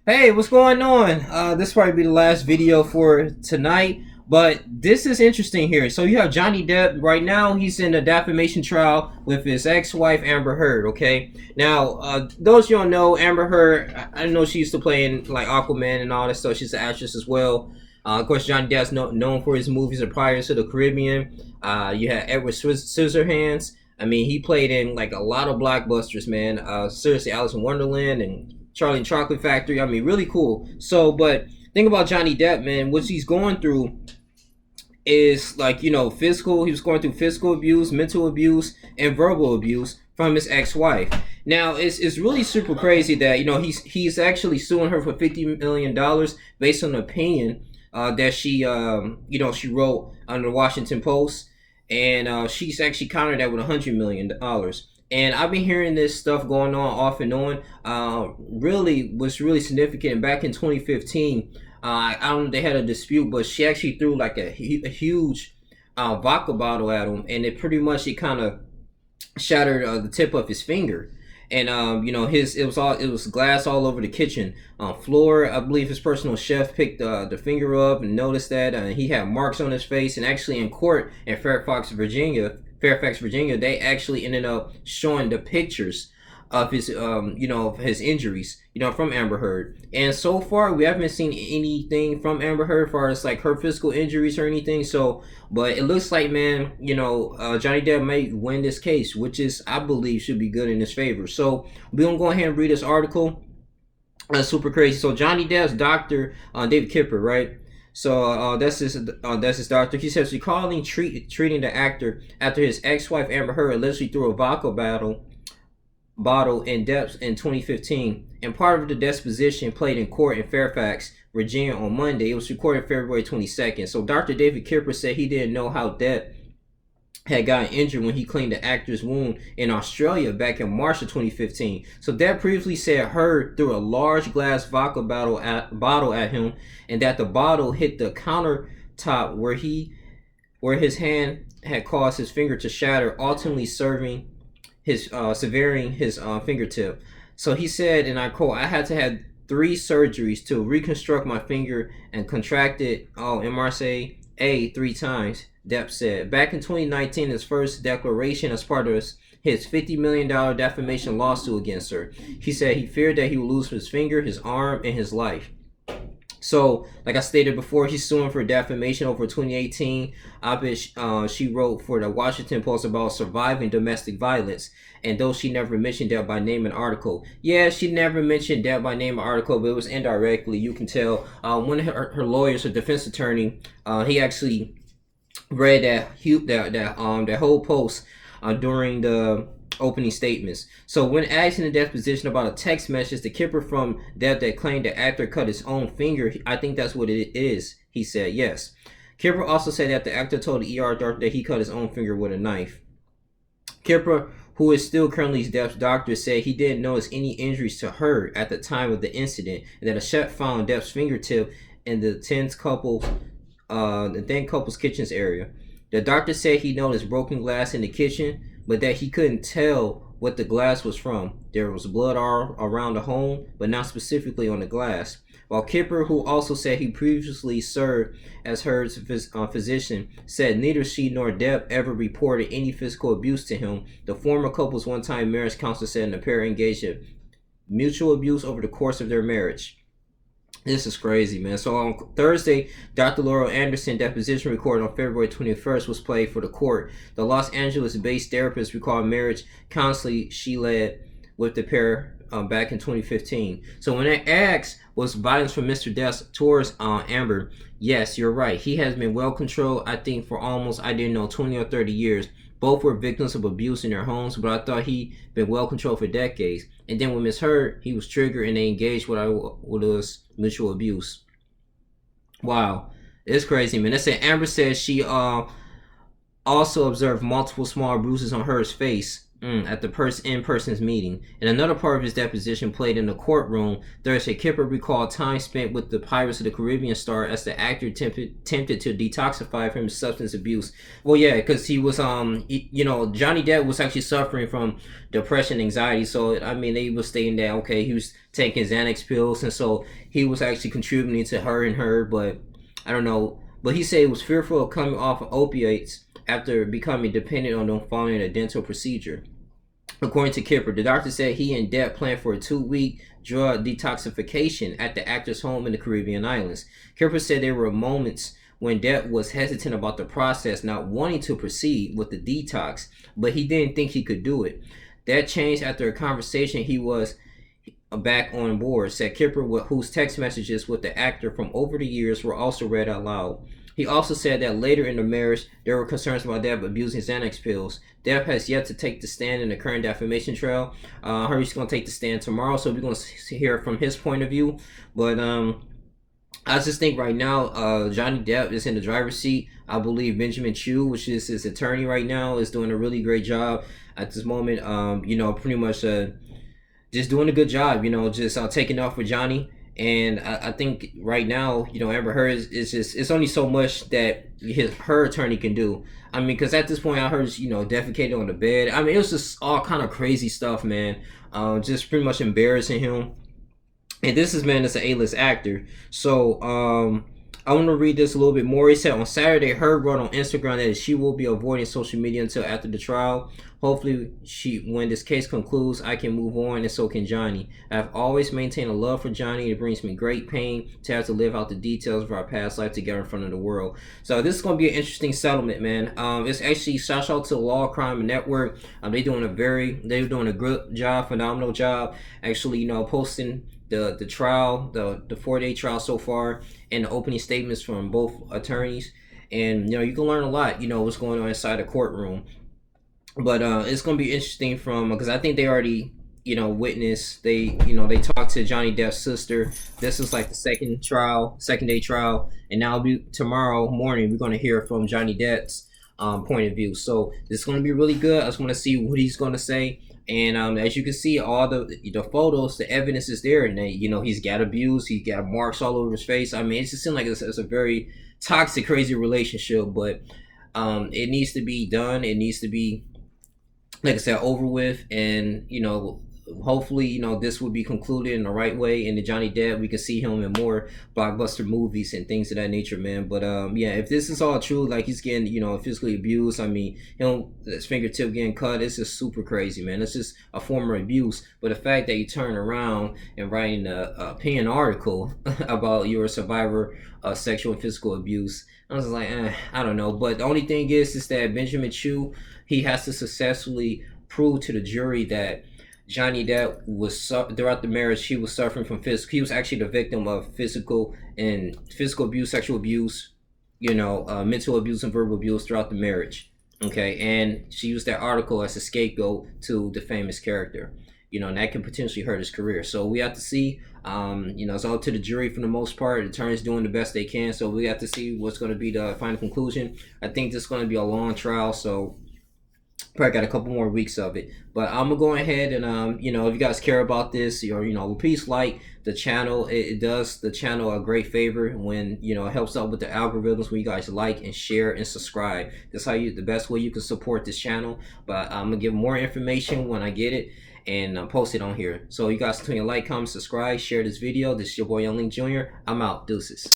Hey, what's going on? This will probably be the last video for tonight, but this is interesting here. So you have Johnny Depp right now. He's in a defamation trial with his ex-wife Amber Heard. Okay, now those you don't know, Amber Heard. I know she used to play in like Aquaman and all that stuff. She's an actress as well. Of course, Johnny Depp's known for his movies of Pirates of the Caribbean. You had Edward Scissorhands. I mean, he played in like a lot of blockbusters, man. Seriously, Alice in Wonderland and Charlie and Chocolate Factory. I mean, really cool. So, but think about Johnny Depp, man. What he's going through is like physical. He was going through physical abuse, mental abuse, and verbal abuse from his ex-wife. Now, it's really super crazy that he's actually suing her for $50 million based on an opinion that she wrote on the Washington Post, and she's actually countered that with $100 million. And I've been hearing this stuff going on off and on. Really was really significant back in 2015. I don't know, they had a dispute, but she actually threw like a huge vodka bottle at him, and it kind of shattered the tip of his finger. And his it was glass all over the kitchen floor. I believe his personal chef picked the finger up and noticed that he had marks on his face. And actually, in court in Fairfax, Virginia, they actually ended up showing the pictures of his of his injuries from Amber Heard. And so far we haven't seen anything from Amber Heard as far as like her physical injuries or anything. So but it looks like, man, Johnny Depp may win this case, which is, I believe, should be good in his favor. So we're gonna go ahead and read this article. That's super crazy. So Johnny Depp's doctor, David Kipper, right? So that's his doctor. He says recalling treating the actor after his ex-wife Amber Heard allegedly threw a vodka bottle in Depp in 2015, and part of the deposition played in court in Fairfax, Virginia on Monday. It was recorded February 22nd. So Dr. David Kipper said he didn't know how Depp had gotten injured when he cleaned the actor's wound in Australia back in March of 2015. So Depp previously said Heard threw a large glass vodka bottle at him, and that the bottle hit the countertop where his hand had caused his finger to shatter, ultimately severing his fingertip. So he said, and I quote, "I had to have 3 surgeries to reconstruct my finger and contracted MRSA 3 times," Depp said. Back in 2019, his first declaration as part of his $50 million defamation lawsuit against her. He said he feared that he would lose his finger, his arm, and his life. So, like I stated before, he's suing for defamation over 2018 op-ed she wrote for the Washington Post about surviving domestic violence. And though she never mentioned Depp by name in article, yeah, she never mentioned Depp by name in article, but it was indirectly. You can tell. One of her lawyers, her defense attorney, he actually read that whole post during the opening statements. So when asked in the deposition about a text message to Kipper from Depp that claimed the actor cut his own finger, "I think that's what it is," he said. Yes. Kipper also said that the actor told the ER doctor that he cut his own finger with a knife. Kipper, who is still currently Depp's doctor, said he didn't notice any injuries to her at the time of the incident, and that a chef found Depp's fingertip in the then couple's kitchen's area. The doctor said he noticed broken glass in the kitchen, but that he couldn't tell what the glass was from. There was blood all around the home, but not specifically on the glass. While Kipper, who also said he previously served as Heard's physician, said neither she nor Depp ever reported any physical abuse to him, the former couple's one-time marriage counselor said the pair engaged in mutual abuse over the course of their marriage. This is crazy, man. So on Thursday, Dr. Laurel Anderson deposition recorded on February 21st was played for the court. The Los Angeles-based therapist recalled marriage counseling she led with the pair back in 2015. So when I asked, was violence from Mr. Depp towards Amber? Yes, you're right. He has been well controlled, I think, for almost, I didn't know, 20 or 30 years. Both were victims of abuse in their homes, but I thought he'd been well controlled for decades. And then with Miss Heard, he was triggered and they engaged what was mutual abuse. Wow, it's crazy, man. They said Amber says she also observed multiple small bruises on Heard's face At the in-person's meeting. In another part of his deposition played in the courtroom, Thursday, Kipper recalled time spent with the Pirates of the Caribbean star as the actor attempted to detoxify from his substance abuse. Well, yeah, because he was, Johnny Depp was actually suffering from depression, anxiety. So, I mean, they were stating that, okay, he was taking Xanax pills, and so he was actually contributing to her, but I don't know. But he said he was fearful of coming off of opiates after becoming dependent on them following a dental procedure. According to Kipper, the doctor said he and Depp planned for a 2-week drug detoxification at the actor's home in the Caribbean islands. Kipper said there were moments when Depp was hesitant about the process, not wanting to proceed with the detox, but he didn't think he could do it. That changed after a conversation he was back on board, said Kipper, whose text messages with the actor from over the years were also read out loud. He also said that later in the marriage, there were concerns about Depp abusing Xanax pills. Depp has yet to take the stand in the current defamation trial. I heard he's going to take the stand tomorrow, so we're going to hear from his point of view. But I just think right now, Johnny Depp is in the driver's seat. I believe Benjamin Chew, which is his attorney right now, is doing a really great job at this moment. Pretty much just doing a good job, just taking off for Johnny. And I think right now, Amber Heard is just, it's only so much that her attorney can do. I mean, because at this point, I heard, defecated on the bed. I mean, it was just all kind of crazy stuff, man. Just pretty much embarrassing him. And this is, man, it's an A-list actor. So, I want to read this a little bit more. He said on Saturday, Heard wrote on Instagram that she will be avoiding social media until after the trial. Hopefully, when this case concludes, I can move on, and so can Johnny. I've always maintained a love for Johnny. It brings me great pain to have to live out the details of our past life together in front of the world. So this is going to be an interesting settlement, man. It's actually shout out to the Law Crime Network. They're doing a good job, phenomenal job. Actually, posting the trial, the 4-day trial so far, and the opening statements from both attorneys. And you can learn a lot, what's going on inside the courtroom. But it's gonna be interesting because I think they already witnessed, they talked to Johnny Depp's sister. This is like the second day trial, and now be tomorrow morning we're gonna hear from Johnny Depp's point of view. So this is gonna be really good. I just want to see what he's gonna say. And as you can see, all the photos, the evidence is there, and he's got abuse, he got marks all over his face. I mean, it just seems like it's a very toxic, crazy relationship. But it needs to be done. It needs to be, like I said, over with. And hopefully this will be concluded in the right way. And the Johnny Depp, we can see him in more blockbuster movies and things of that nature, man. But yeah, if this is all true, like he's getting physically abused, I mean, his fingertip getting cut, it's just super crazy, man. It's just a form of abuse. But the fact that you turn around and writing a opinion article about you're a survivor of sexual and physical abuse, I was like, I don't know. But the only thing is that Benjamin Chew, he has to successfully prove to the jury that Johnny Depp was throughout the marriage, he was suffering from he was actually the victim of physical abuse, sexual abuse, mental abuse and verbal abuse throughout the marriage. Okay, and she used that article as a scapegoat to defame his character. And that can potentially hurt his career. So we have to see. It's all to the jury for the most part. The attorney's doing the best they can. So we have to see what's going to be the final conclusion. I think this is going to be a long trial. So probably got a couple more weeks of it. But I'm gonna go ahead and if you guys care about this, or please like the channel. It does the channel a great favor when it helps out with the algorithms when you guys like and share and subscribe. That's the best way you can support this channel. But I'm gonna give more information when I get it and post it on here. So you guys continue to like, comment, subscribe, share this video. This is your boy Young Link Jr. I'm out. Deuces.